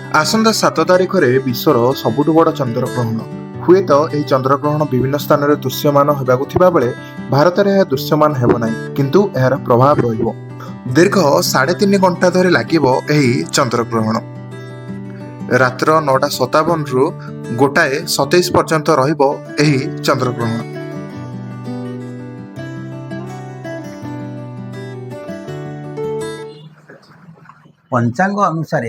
ଆସନ୍ତା 7 ତାରିଖରେ ବିଶ୍ୱର ସବୁଠୁ ବଡ଼ ଚନ୍ଦ୍ରଗ୍ରହଣ। ହୁଏତ ଏହି ଚନ୍ଦ୍ରଗ୍ରହଣ ବିଭିନ୍ନ ସ୍ଥାନରେ ଦୃଶ୍ୟମାନ ହେବାକୁ ଥିବା ବେଳେ ଭାରତରେ ଏହା ଦୃଶ୍ୟମାନ ହେବ ନାହିଁ, କିନ୍ତୁ ଏହାର ପ୍ରଭାବ ରହିବ। ଦୀର୍ଘ 3.5 ଘଣ୍ଟା ଧରି ଲାଗିବ ଏହି ଚନ୍ଦ୍ରଗ୍ରହଣ। ରାତ୍ର 9:57ରୁ 1:27 ପର୍ଯ୍ୟନ୍ତ ରହିବ ଏହି ଚନ୍ଦ୍ରଗ୍ରହଣ। पंचांग अनुसार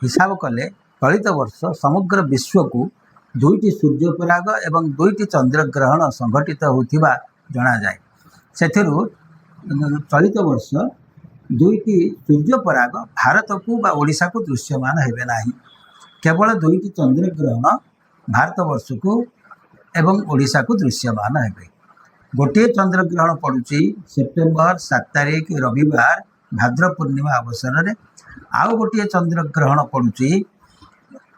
हिसाब कले चलित वर्ष समग्र विश्व को 2टी सूर्यपराग एवं 2टी चंद्रग्रहण संघटित होता जना जाए। सेथिरु चलित वर्ष 2टी सूर्यपराग भारत को बा ओडिशा को दृश्यमान हेबे नाही। केवल 2टी चंद्रग्रहण भारत वर्ष को एवं ओडिशा को दृश्यमान हेबे। गोटे चंद्रग्रहण पड़ुची सेप्टेम्बर 7 तारिख रविवार भाद्र पूर्णिमा अवसर में। आउ गोटे चंद्रग्रहण पड़ुची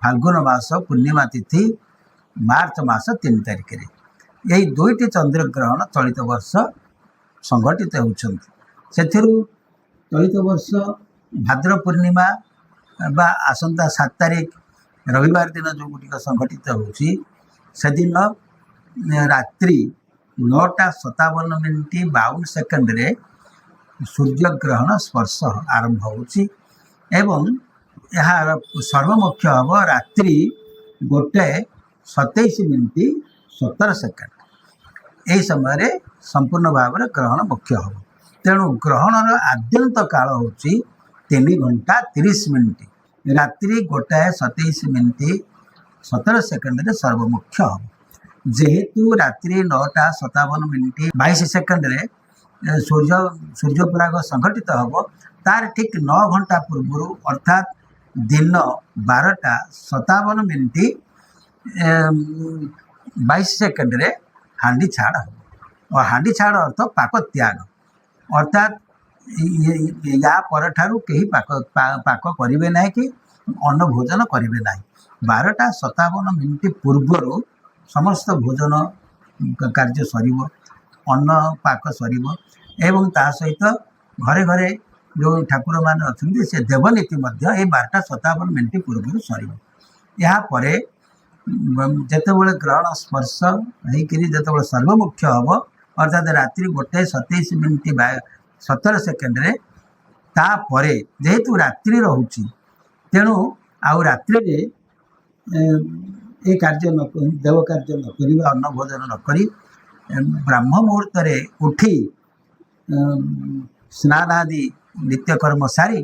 फाल्गुन मास पूर्णिमा तिथि मार्च मास 3 तारिख रे। यही 2टी चंद्रग्रहण चलित वर्ष संघटित होउछन्ति। सेथिरु चलित वर्ष भाद्र पूर्णिमा बा आसंता 7 तारिख रविवार दिन जो गुटिक संघटित होउची सेदिन रात्रि 9:57 रे सूर्यग्रहण स्पर्श आरंभ होउची एवं यार सर्वमुख्य हम रात्रि 1:27:17। यही समय संपूर्ण भाव में ग्रहण मुख्य हम। तेणु ग्रहणर आद्यंत काल हूँ 3 घंटा 30 मिनिट। रात्रि 1:27:17 सर्वमुख्य हम। जेहेतु रात्रि 9:57:22 सूर्यपराग संघटित हम, तार ठीक 9 घंटा पूर्व अर्थात दिन 12:57:22 हांडी छाड़ हम। और हांडी छाड़ अर्थ पाक त्याग, अर्थात या परठारु कहीं पाक करेंगे ना कि अन्न भोजन करेंगे ना। 12:57 पूर्व समस्त भोजन कार्य सर, अन्न पाक सर एवं ता सहित घरे घरे जो ठाकुर मैंने अच्छा से देवनीति 12:57 पूर्व सर। यापर जितेबाला ग्रहण स्पर्श होकर जिते सर्वमुख्य हम अर्थात रात्रि 1:27:17 तापर जेहेतु रात्रि रोचे तेणु आउ रात्रि ये कार्य न देव कार्य न कर अन्न भोजन न करी ब्राह्म मुहूर्त उठी स्नान आदि नित्यकर्म सारी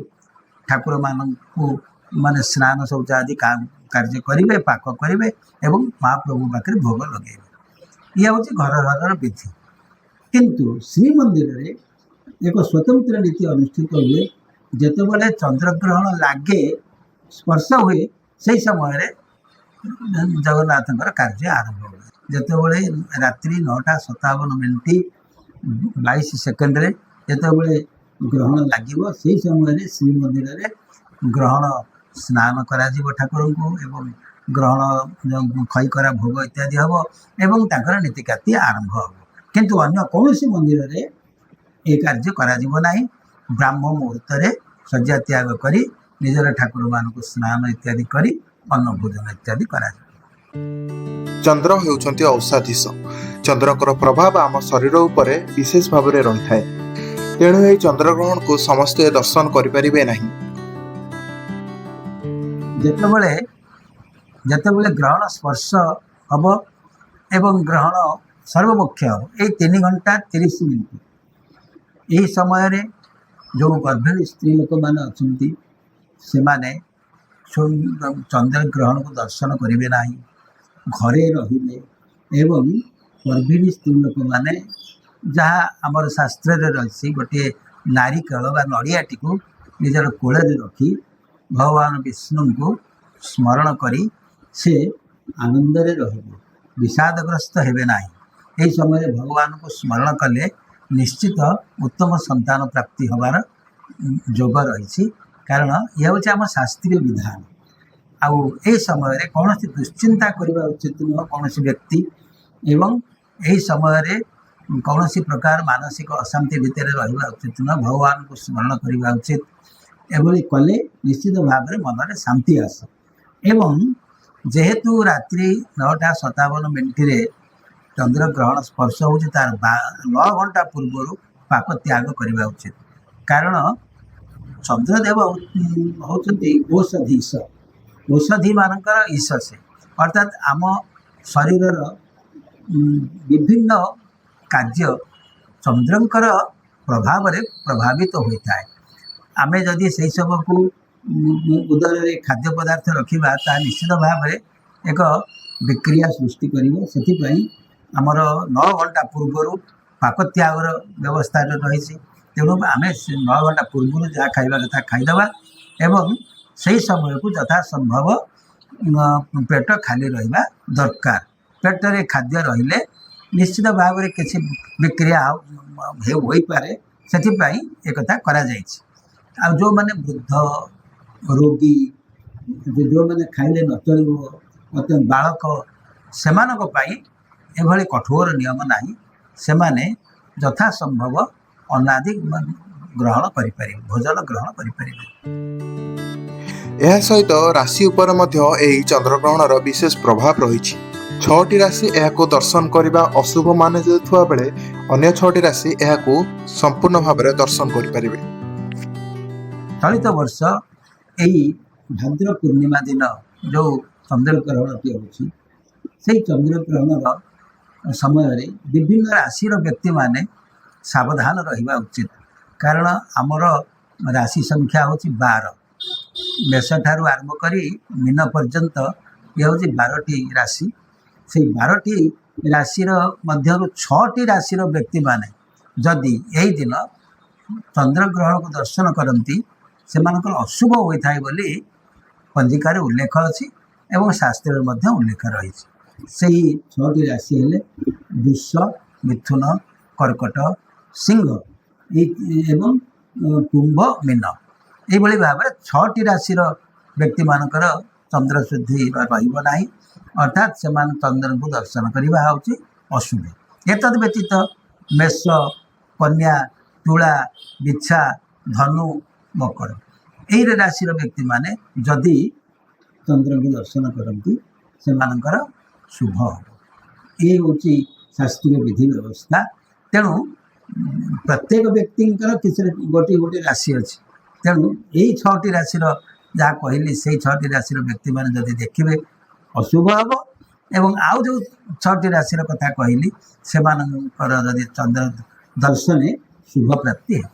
ठाकुर मानू माने स्नान शौच आदि कार्य करेंगे, पाक करेंगे एवं महाप्रभु पाखे भोग लगे। ये हूँ घर घर विधि। किंतु श्रीमंदिर में एक स्वतंत्र नीति अनुष्ठित हुए। जितेबाला चंद्रग्रहण लगे स्पर्श हुए से समय जगन्नाथ कार्य आरंभ हुए। जितेबाला रात्रि 9:57:22 जितेबाला ग्रहण लगे से समय श्रीमंदिर में ग्रहण स्नान करा ठाकुर को एवं ग्रहण खईकरा भोग इत्यादि हम एवं ताकर नीतिकाती आरंभ हम। किंतु अन्य कौन मंदिर में ये कार्य करा नहीं। ब्राह्म मुहूर्त शଯ୍ୟା त्याग करी निजर ठाकुर मान स्नान इत्यादि करी अन्न भोजन इत्यादि करा। चंद्र हेउछन्ति औषाधीश। चंद्रकर प्रभाव आम शरीर उपरे विशेष भाव में रही है। तेणु यह चंद्रग्रहण को समस्ते दर्शन करें नहीं। जितेबाला ग्रहण स्पर्श हम एवं ग्रहण सर्वमुख्य हम ये 3 घंटा 30 मिनिट। यही समय जो गर्भिणी स्त्री लोक मैंने अच्छा से चंद्र ग्रहण को दर्शन करेंगे ना, घरे रे एवं गर्भिणी स्त्री लोक मैंने जहाँ आमर शास्त्र रही गोटे नारिकेल बा नड़ियाटी को निजर कोल रखी भगवान विष्णु को स्मरण करी से आनंद विषादग्रस्त हेबे ना। यही समय भगवान को स्मरण कले निश्चित उत्तम संतान प्राप्ति हबार जोग रही। कारण यह हूँ आम शास्त्रीय विधान। आउ ए समय कौन दुश्चिंता करने उचित नुह कौन व्यक्ति एवं यही समय कौन प्रकार मानसिक अशांति भितर रहा उचित नुह। भगवान को स्मरण करने उचित ଏଭଳି କଲେ ନିଶ୍ଚିତ ଭାବରେ ମନରେ ଶାନ୍ତି ଆସେ। ଏବଂ ଯେହେତୁ ରାତ୍ରି 9:57 ଚନ୍ଦ୍ରଗ୍ରହଣ ସ୍ପର୍ଶ ହେଉଛି, ତାର 9 ଘଣ୍ଟା ପୂର୍ବରୁ ପାକ ତ୍ୟାଗ କରିବା ଉଚିତ। କାରଣ ଚନ୍ଦ୍ରଦେବ ହେଉଛନ୍ତି ଔଷଧି ଈଶ, ଔଷଧିମାନଙ୍କର ଈଶ ସେ, ଅର୍ଥାତ୍ ଆମ ଶରୀରର ବିଭିନ୍ନ କାର୍ଯ୍ୟ ଚନ୍ଦ୍ରଙ୍କର ପ୍ରଭାବରେ ପ୍ରଭାବିତ ହୋଇଥାଏ। ଆମେ ଯଦି ସେହି ସବୁକୁ ଉଦରରେ ଖାଦ୍ୟ ପଦାର୍ଥ ରଖିବା, ତାହା ନିଶ୍ଚିତ ଭାବରେ ଏକ ବିକ୍ରିୟା ସୃଷ୍ଟି କରିବ। ସେଥିପାଇଁ ଆମର 9 ଘଣ୍ଟା ପୂର୍ବରୁ ପାକତ୍ୟାଗର ବ୍ୟବସ୍ଥା ରହିଛି। ତେଣୁ ଆମେ 9 ଘଣ୍ଟା ପୂର୍ବରୁ ଯାହା ଖାଇବା କଥା ଖାଇଦେବା ଏବଂ ସେହି ସମୟକୁ ଯଥାସମ୍ଭବ ପେଟ ଖାଲି ରହିବା ଦରକାର। ପେଟରେ ଖାଦ୍ୟ ରହିଲେ ନିଶ୍ଚିତ ଭାବରେ କିଛି ବିକ୍ରିୟା ହୋଇପାରେ, ସେଥିପାଇଁ ଏକଥା କରାଯାଇଛି। ଆଉ ଯେଉଁମାନେ ବୃଦ୍ଧ ରୋଗୀ, ଯେଉଁମାନେ ଖାଇଲେ ନ ଚଳିବ, ମୋତେ ବାଳକ, ସେମାନଙ୍କ ପାଇଁ ଏଭଳି କଠୋର ନିୟମ ନାହିଁ। ସେମାନେ ଯଥାସମ୍ଭବ ଅନାଦି ଗ୍ରହଣ କରିପାରିବେ, ଭୋଜନ ଗ୍ରହଣ କରିପାରିବେ। ଏହା ସହିତ ରାଶି ଉପରେ ମଧ୍ୟ ଏହି ଚନ୍ଦ୍ରଗ୍ରହଣର ବିଶେଷ ପ୍ରଭାବ ରହିଛି। 6ଟି ରାଶି ଏହାକୁ ଦର୍ଶନ କରିବା ଅଶୁଭ ମାନାଯାଉଥିବା ବେଳେ ଅନ୍ୟ 6ଟି ରାଶି ଏହାକୁ ସମ୍ପୂର୍ଣ୍ଣ ଭାବରେ ଦର୍ଶନ କରିପାରିବେ। ଚଳିତ ବର୍ଷ ଏହି ଭାଦ୍ର ପୂର୍ଣ୍ଣିମା ଦିନ ଯେଉଁ ଚନ୍ଦ୍ରଗ୍ରହଣଟି ହେଉଛି, ସେହି ଚନ୍ଦ୍ରଗ୍ରହଣର ସମୟରେ ବିଭିନ୍ନ ରାଶିର ବ୍ୟକ୍ତିମାନେ ସାବଧାନ ରହିବା ଉଚିତ। କାରଣ ଆମର ରାଶି ସଂଖ୍ୟା ହେଉଛି 12। ମେଷଠାରୁ ଆରମ୍ଭ କରି ମୀନ ପର୍ଯ୍ୟନ୍ତ ଇଏ ହେଉଛି 12ଟି ରାଶି। ସେଇ 12ଟି ରାଶିର ମଧ୍ୟରୁ 6ଟି ରାଶିର ବ୍ୟକ୍ତିମାନେ ଯଦି ଏହି ଦିନ ଚନ୍ଦ୍ରଗ୍ରହଣକୁ ଦର୍ଶନ କରନ୍ତି, ସେମାନଙ୍କର ଅଶୁଭ ହୋଇଥାଏ ବୋଲି ପଞ୍ଜିକାରେ ଉଲ୍ଲେଖ ଅଛି ଏବଂ ଶାସ୍ତ୍ରରେ ମଧ୍ୟ ଉଲ୍ଲେଖ ରହିଛି। ସେହି 6ଟି ରାଶି ହେଲେ ବୃଷ, ମିଥୁନ, କର୍କଟ, ସିଂହ ଏବଂ କୁମ୍ଭ, ମୀନ। ଏହିଭଳି ଭାବରେ 6ଟି ରାଶିର ବ୍ୟକ୍ତିମାନଙ୍କର ଚନ୍ଦ୍ରଶୁଦ୍ଧି ରହିବ ନାହିଁ, ଅର୍ଥାତ୍ ସେମାନେ ଚନ୍ଦ୍ରଙ୍କୁ ଦର୍ଶନ କରିବା ହେଉଛି ଅଶୁଭ। ଏତଦ୍ ବ୍ୟତୀତ ମେଷ, କନ୍ୟା, ତୁଳା, ବିଛା, ଧନୁ, ମକର, ଏହି ରାଶିର ବ୍ୟକ୍ତିମାନେ ଯଦି ଚନ୍ଦ୍ରଙ୍କୁ ଦର୍ଶନ କରନ୍ତି, ସେମାନଙ୍କର ଶୁଭ ହେବ। ଏ ହେଉଛି ଶାସ୍ତ୍ରୀୟ ବିଧି ବ୍ୟବସ୍ଥା। ତେଣୁ ପ୍ରତ୍ୟେକ ବ୍ୟକ୍ତିଙ୍କର କିଛି ଗୋଟିଏ ରାଶି ଅଛି। ତେଣୁ ଏଇ 6ଟି ରାଶିର ଯାହା କହିଲି, ସେଇ 6ଟି ରାଶିର ବ୍ୟକ୍ତିମାନେ ଯଦି ଦେଖିବେ ଅଶୁଭ ହେବ ଏବଂ ଆଉ ଯେଉଁ 6ଟି ରାଶିର କଥା କହିଲି, ସେମାନଙ୍କର ଯଦି ଚନ୍ଦ୍ର ଦର୍ଶନେ ଶୁଭ ପ୍ରାପ୍ତି ହେବ।